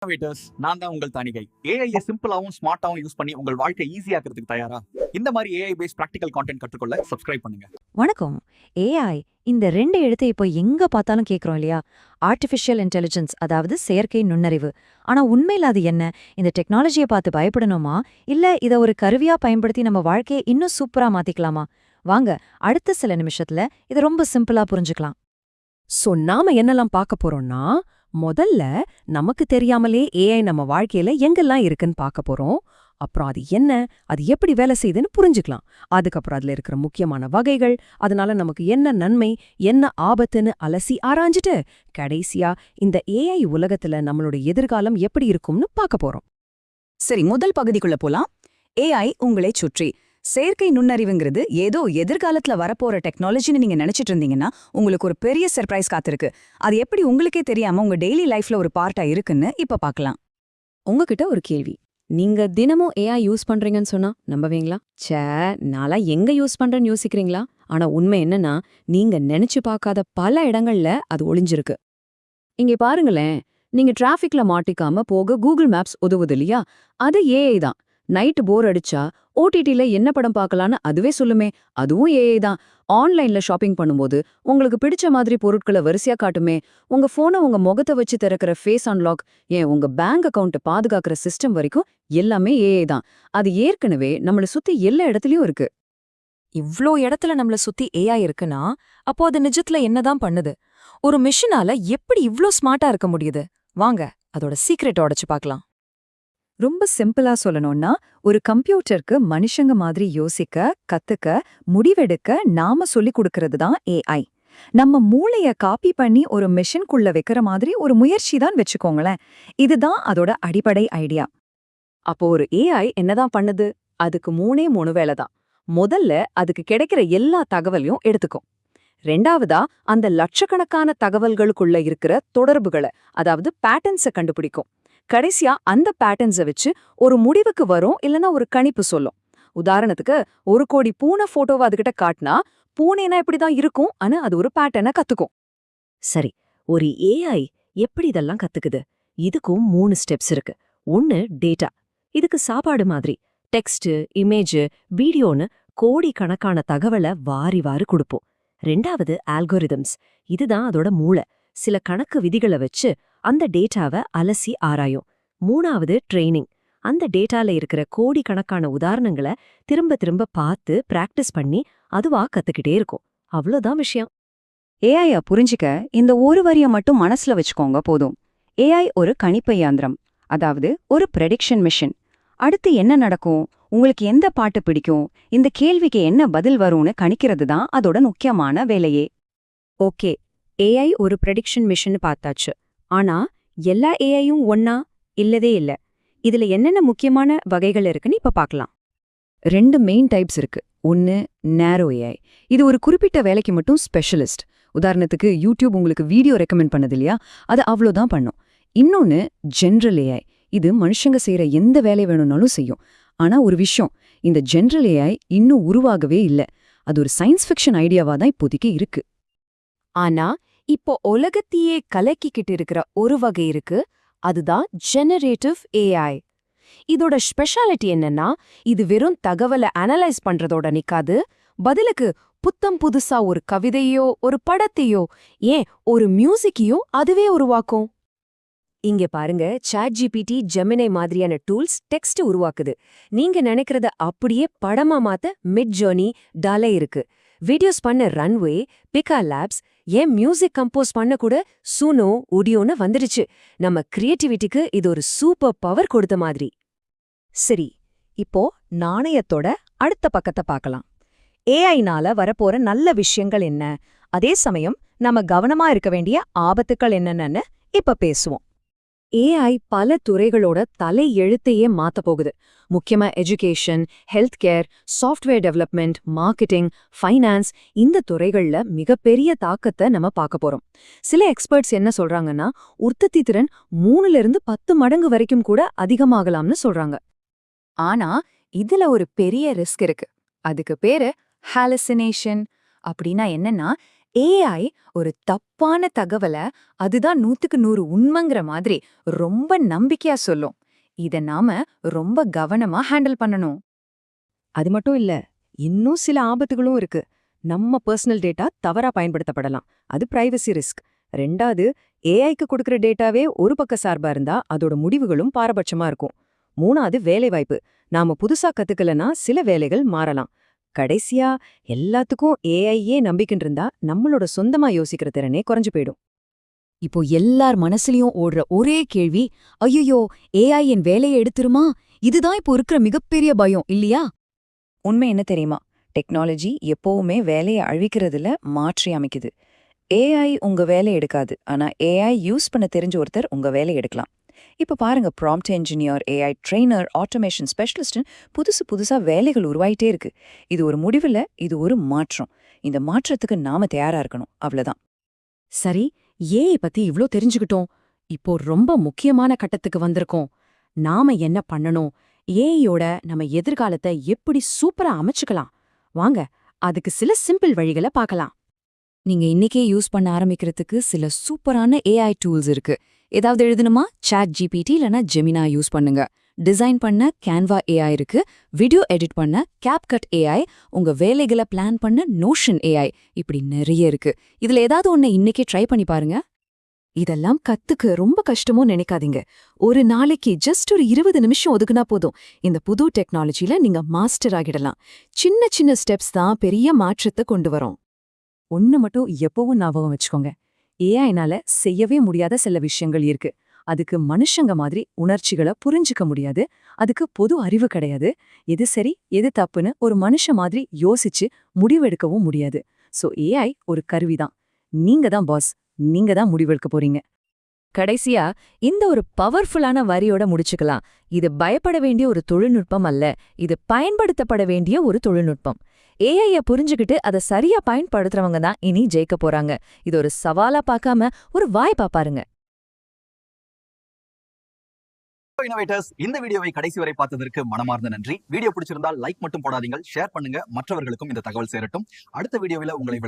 Innovators, நான் தான் உங்கள் தானிகை. ஏஐ சிம்பிளாவும் ஸ்மார்ட்டாவும் யூஸ் பண்ணி உங்கள் வாழ்க்கை ஈஸியாக்கிறதுக்கு தயாரா? இந்த மாதிரி ஏஐ பேஸ்ட் பிராக்டிகல் கான்டென்ட் கற்றுக்கொள்ள சப்ஸ்கிரைப் பண்ணுங்க. வணக்கம். ஏஐ இந்த 2 எழுத்தை இப்போ எங்க பார்த்தாலும் கேட்குறோம் இல்லையா? ஆர்டிஃபிஷியல் இன்டெலிஜென்ஸ், அதாவது செயற்கை நுண்ணறிவு. ஆனா உண்மையில அது என்ன? இந்த டெக்னாலஜியை பார்த்து பயப்படணுமா, இல்ல இத ஒரு கருவியா பயன்படுத்தி நம்ம வாழ்க்கையை இன்னும் சூப்பரா மாத்திக்கலாமா? வாங்க, அடுத்த சில நிமிஷத்துல இத ரொம்ப சிம்பிளா புரிஞ்சுக்கலாம். நாம என்னெல்லாம் பார்க்க போறோம்னா, முதல்ல நமக்கு தெரியாமலே ஏஐ நம்ம வாழ்க்கையில எங்கெல்லாம் இருக்குன்னு பார்க்க போறோம். அப்புறம் அது என்ன, அது எப்படி வேலை செய்யுதுன்னு புரிஞ்சுக்கலாம். அதுக்கப்புறம் அதுல இருக்கிற முக்கியமான வகைகள், அதனால நமக்கு என்ன நன்மை, என்ன ஆபத்துன்னு அலசி ஆராய்ஞ்சிட்டு, கடைசியா இந்த ஏஐ உலகத்துல நம்மளோட எதிர்காலம் எப்படி இருக்கும்னு பார்க்க போறோம். சரி, முதல் பகுதிக்குள்ள போலாம். ஏஐ உங்களை சுற்றி. செயற்கை நுண்ணறிவுங்கிறது ஏதோ எதிர்காலத்துல வரப்போற டெக்னாலஜின்னு நீங்க நினைச்சிட்டு இருந்தீங்கன்னா உங்களுக்கு ஒரு பெரிய சர்ப்ரைஸ் காத்திருக்கு. அது எப்படி உங்களுக்கே தெரியாம உங்க டெய்லி லைஃப்ல ஒரு பார்ட்டா இருக்குன்னு இப்ப பார்க்கலாம். உங்ககிட்ட ஒரு கேள்வி. நீங்க தினமும் ஏஐ யூஸ் பண்றீங்கன்னு சொன்னா நம்புவீங்களா? நான்லாம் எங்க யூஸ் பண்றேன்னு யோசிக்கிறீங்களா? ஆனா உண்மை என்னன்னா, நீங்க நினைச்சு பார்க்காத பல இடங்கள்ல அது ஒளிஞ்சிருக்கு. இங்க பாருங்களேன், நீங்க டிராஃபிக்ல மாட்டிக்காம போக கூகுள் மேப்ஸ் உதவுது இல்லையா? அது ஏஐ தான். நைட்டு போர் அடிச்சா ஓடிடில என்ன படம் பார்க்கலான்னு அதுவே சொல்லுமே, அதுவும் ஏஐ தான். ஆன்லைன்ல ஷாப்பிங் பண்ணும்போது உங்களுக்கு பிடிச்ச மாதிரி பொருட்களை வரிசையா காட்டுமே. உங்க போனை உங்க முகத்தை வச்சு திறக்கிற ஃபேஸ் அன்லாக், ஏன் உங்க பேங்க் அக்கவுண்ட்டை பாதுகாக்கிற சிஸ்டம் வரைக்கும் எல்லாமே ஏஐ தான். அது ஏற்கனவே நம்மள சுத்தி எல்லா இடத்துலயும் இருக்கு. இவ்ளோ இடத்துல நம்மள சுத்தி ஏஐ இருக்குன்னா, அப்போ அது நிஜத்துல என்னதான் பண்ணுது? ஒரு மிஷினால எப்படி இவ்ளோ ஸ்மார்ட்டா இருக்க முடியுது? வாங்க, அதோட சீக்ரெட் உடைச்சு பார்க்கலாம். ரொம்ப சிம்பிளா சொல்லணும்னா, ஒரு கம்ப்யூட்டருக்கு மனுஷங்க மாதிரி யோசிக்க, கத்துக்க, முடிவெடுக்க நாம சொல்லிக் கொடுக்கறது தான் ஏஐ. நம்ம மூளைய காப்பி பண்ணி ஒரு மிஷின்குள்ள வைக்கிற மாதிரி ஒரு முயற்சி தான் வச்சுக்கோங்களேன். இதுதான் அதோட அடிப்படை ஐடியா. அப்போ ஒரு ஏஐ என்னதான் பண்ணுது? அதுக்கு 3 வேலை தான். முதல்ல அதுக்கு கிடைக்கிற எல்லா தகவலையும் எடுத்துக்கும். ரெண்டாவதா, அந்த லட்சக்கணக்கான தகவல்களுக்குள்ள இருக்கிற தொடர்புகளை, அதாவது பேட்டர்ன்ஸை கண்டுபிடிக்கும். கடைசியா அந்த பேட்டர்ன்ஸை வச்சு ஒரு முடிவுக்கு வரும், இல்லனா ஒரு கணிப்பு சொல்லும். உதாரணத்துக்கு, 1 கோடி பூனை போட்டோவை அதுகிட்ட காட்டினா பூனைனா இப்படிதான் இருக்கும், ஆனா அது ஒரு பேட்டர்னை கத்துக்கும். சரி, ஒரு ஏஐ எப்படி இதெல்லாம் கத்துக்குது? இதுக்கும் 3 ஸ்டெப்ஸ் இருக்கு. 1, டேட்டா. இதுக்கு சாப்பாடு மாதிரி டெக்ஸ்ட், இமேஜ், வீடியோன்னு கோடிக்கணக்கான தகவலை வாரி வாரி கொடுப்போம். 2வது, ஆல்கோரிதம்ஸ். இதுதான் அதோட மூளை. சில கணக்கு விதிகளை வச்சு அந்த டேட்டாவை அலசி ஆராயும். 3வது, ட்ரெய்னிங். அந்த டேட்டால இருக்கிற கோடிக்கணக்கான உதாரணங்களை திரும்ப திரும்ப பார்த்து பிராக்டிஸ் பண்ணி அதுவா கத்துக்கிட்டே இருக்கும். அவ்வளோதான் விஷயம். ஏஐ புரிஞ்சிக்க இந்த ஒரு வரியை மட்டும் மனசுல வச்சுக்கோங்க போதும். ஏஐ ஒரு கணிப்பு இயந்திரம், அதாவது ஒரு ப்ரெடிக்ஷன் மிஷின். அடுத்து என்ன நடக்கும், உங்களுக்கு எந்த பாட்டு பிடிக்கும், இந்த கேள்விக்கு என்ன பதில் வரும்னு கணிக்கிறது தான் அதோட முக்கியமான வேலையே. ஓகே, ஏஐ ஒரு ப்ரெடிக்ஷன் மிஷின் பார்த்தாச்சு. ஆனா எல்லா ஏஐயும் ஒன்னா இல்லதே இல்ல. இதுல என்னென்ன முக்கியமான வகைகள் இருக்குன்னு இப்ப பார்க்கலாம். 2 மெயின் டைப்ஸ் இருக்கு. 1, நேரோ ஏஐ. இது ஒரு குறிப்பிட்ட வேலைக்கு மட்டும் ஸ்பெஷலிஸ்ட். உதாரணத்துக்கு யூடியூப் உங்களுக்கு வீடியோ ரெக்கமெண்ட் பண்ணது இல்லையா, அது அவ்வளோதான் பண்ணும். இன்னொன்னு, ஜென்ரல் ஏஐ. இது மனுஷங்க செய்யற எந்த வேலை வேணும்னாலும் செய்யும். ஆனா ஒரு விஷயம், இந்த ஜென்ரல் ஏஐ இன்னும் உருவாகவே இல்ல. அது ஒரு சயின்ஸ் ஃபிக்ஷன் ஐடியாவா தான் இப்போதைக்கு இருக்கு. ஆனா இப்போ உலகத்தையே கலக்கிக்கிட்டு இருக்கிற ஒரு வகை இருக்கு, அதுதான் ஜெனரேட்டிவ் ஏஐ. இதோட ஸ்பெஷாலிட்டி என்னன்னா, இது வெறும் தகவலை அனலைஸ் பண்றதோட நிக்காது. பதிலுக்கு புத்தம் புதுசா ஒரு கவிதையோ, ஒரு படத்தையோ, ஏன் ஒரு மியூசிக்கையோ அதுவே உருவாக்கும். இங்க பாருங்க, ChatGPT, ஜெமினை மாதிரியான டூல்ஸ் டெக்ஸ்ட் உருவாக்குது. நீங்க நினைக்கிறத அப்படியே படமா மாத்த மிட்ஜர்னி, டாலே இருக்கு. வீடியோஸ் பண்ண ரன்வே, பிகா லேப்ஸ், ஏன் மியூசிக் கம்போஸ் பண்ண கூட சூனோ, உடியோன்னு வந்துடுச்சு. நம்ம கிரியேட்டிவிட்டிக்கு இது ஒரு சூப்பர் பவர் கொடுத்த மாதிரி. சரி, இப்போ நாணயத்தோட அடுத்த பக்கத்தை பார்க்கலாம். ஏஐனால வரப்போற நல்ல விஷயங்கள் என்ன, அதே சமயம் நம்ம கவனமா இருக்க வேண்டிய ஆபத்துக்கள் என்னன்னு இப்ப பேசுவோம். ஏஐ பல துறைகளோட தலை எழுத்தையே மாத்த போகுது. முக்கியமா education, health care, software development, marketing, finance, இந்த துறைகள்ல மிகப்பெரிய தாக்கத்தை நம்ம பார்க்க போறோம். சில எக்ஸ்பர்ட்ஸ் என்ன சொல்றாங்கன்னா, உற்பத்தி திறன் 3 to 10 மடங்கு வரைக்கும் கூட அதிகமாகலாம்னு சொல்றாங்க. ஆனா இதுல ஒரு பெரிய ரிஸ்க் இருக்கு. அதுக்கு பேரு ஹாலுசினேஷன். அப்படின்னா என்னன்னா, ஏஐ ஒரு தப்பான தகவலை அதுதான் 100க்கு 100 உண்மைங்கிற மாதிரி ரொம்ப நம்பிக்கையா சொல்லும். இத நாம ரொம்ப கவனமா ஹேண்டில் பண்ணணும். அது மட்டும் இல்ல, இன்னும் சில ஆபத்துகளும் இருக்கு. நம்ம பர்சனல் டேட்டா தவறா பயன்படுத்தப்படலாம். அது பிரைவசி ரிஸ்க். 2வது, ஏஐக்கு கொடுக்கிற டேட்டாவே ஒரு பக்க சார்பா இருந்தா அதோட முடிவுகளும் பாரபட்சமா இருக்கும். 3வது, வேலைவாய்ப்பு. நாம புதுசா கத்துக்கலனா சில வேலைகள் மாறலாம். கடைசியா, எல்லாத்துக்கும் ஏஐயே நம்பிக்கிட்டு இருந்தா நம்மளோட சொந்தமா யோசிக்கிற திறனே குறைஞ்சு போயிடும். இப்போ எல்லார் மனசுலயும் ஓடுற ஒரே கேள்வி, ஐயோ ஏஐ என் வேலையை எடுத்துருமா? இதுதான் இப்போ இருக்கிற மிகப்பெரிய பயம் இல்லையா? உண்மை என்ன தெரியுமா? டெக்னாலஜி எப்பவுமே வேலையை அழிக்கிறதுல மாற்றி அமைக்குது. ஏஐ உங்க வேலையை எடுக்காது. ஆனா ஏஐ யூஸ் பண்ண தெரிஞ்ச ஒருத்தர் உங்க வேலையை எடுக்கலாம். இப்ப பாருங்க, prompt engineer, AI trainer, automation ஸ்பெஷலிஸ்ட்னு புதுசா வேலைகள் உருவாயிட்டே இருக்கு. இது ஒரு முடிவுல, இது ஒரு மாற்றம். இந்த மாற்றத்துக்கு நாம தயாரா இருக்கணும். அவ்வளவுதான். சரி, ஏஐ பத்தி இவ்ளோ தெரிஞ்சுக்கிட்டோம். இப்போ ரொம்ப முக்கியமான கட்டத்துக்கு வந்திருக்கோம். நாம என்ன பண்ணணும்? ஏஐயோட நம்ம எதிர்காலத்தை எப்படி சூப்பரா அமைச்சுக்கலாம்? வாங்க, அதுக்கு சில சிம்பிள் வழிகளை பார்க்கலாம். நீங்க இன்னைக்கே யூஸ் பண்ண ஆரம்பிக்கிறதுக்கு சில சூப்பரான ஏஐ டூல்ஸ் இருக்கு. ஏதாவது எழுதணுமா? சாட் ஜிபிடி இல்லனா ஜெமினா யூஸ் பண்ணுங்க. டிசைன் பண்ண கேன்வா ஏஐ இருக்கு. வீடியோ எடிட் பண்ண கேப்கட் ஏஐ, உங்க வேலைகளை பிளான் பண்ண நோஷன் ஏஐ, இப்படி நிறைய இருக்கு. இதுல ஏதாவது ஒண்ணு இன்னைக்கே ட்ரை பண்ணி பாருங்க. இதெல்லாம் கத்துக்க ரொம்ப கஷ்டமோ நினைக்காதீங்க. ஒரு நாளைக்கு ஜஸ்ட் ஒரு 20 நிமிஷம் ஒதுக்குனா போதும். இந்த புது டெக்னாலஜில நீங்க மாஸ்டர் ஆகிடலாம். சின்ன சின்ன ஸ்டெப்ஸ் தான் பெரிய மாற்றத்தை கொண்டு வரும். ஒன்னு மட்டும் எப்பவும் ஞாபகம் வச்சுக்கோங்க. ஏஐனால செய்யவே முடியாத சில விஷயங்கள் இருக்கு. அதுக்கு மனுஷங்க மாதிரி உணர்ச்சிகளை புரிஞ்சுக்க முடியாது. அதுக்கு பொது அறிவு கிடையாது. எது சரி எது தப்புன்னு ஒரு மனுஷன் மாதிரி யோசிச்சு முடிவெடுக்கவும் முடியாது. சோ ஏஐ ஒரு கருவிதான். நீங்க தான் பாஸ். நீங்க தான் முடிவெடுக்க போறீங்க. கடைசியா இந்த ஒரு பவர்ஃபுல்லான வரியோட முடிச்சுக்கலாம். இது பயப்பட வேண்டிய ஒரு தொழில்நுட்பம் அல்ல, இது பயன்படுத்தப்பட வேண்டிய ஒரு தொழில்நுட்பம். ஏஐய புரிஞ்சுக்கிட்டு அதை சரியா பயன்படுத்துறவங்க தான் இனி ஜெயிக்க போறாங்க. இது ஒரு சவாலா பார்க்காம ஒரு வாய்ப்பா பாருங்க. இன்னோவேட்டர்ஸ், இந்த வீடியோவை கடைசி வரை பார்த்ததற்கு மனமார்ந்த நன்றி. வீடியோ பிடிச்சிருந்தால் லைக் மட்டும் போடாதீங்க, ஷேர் பண்ணுங்க, மற்றவர்களுக்கும் இந்த தகவல் சேரட்டும். அடுத்த வீடியோவில் உங்களை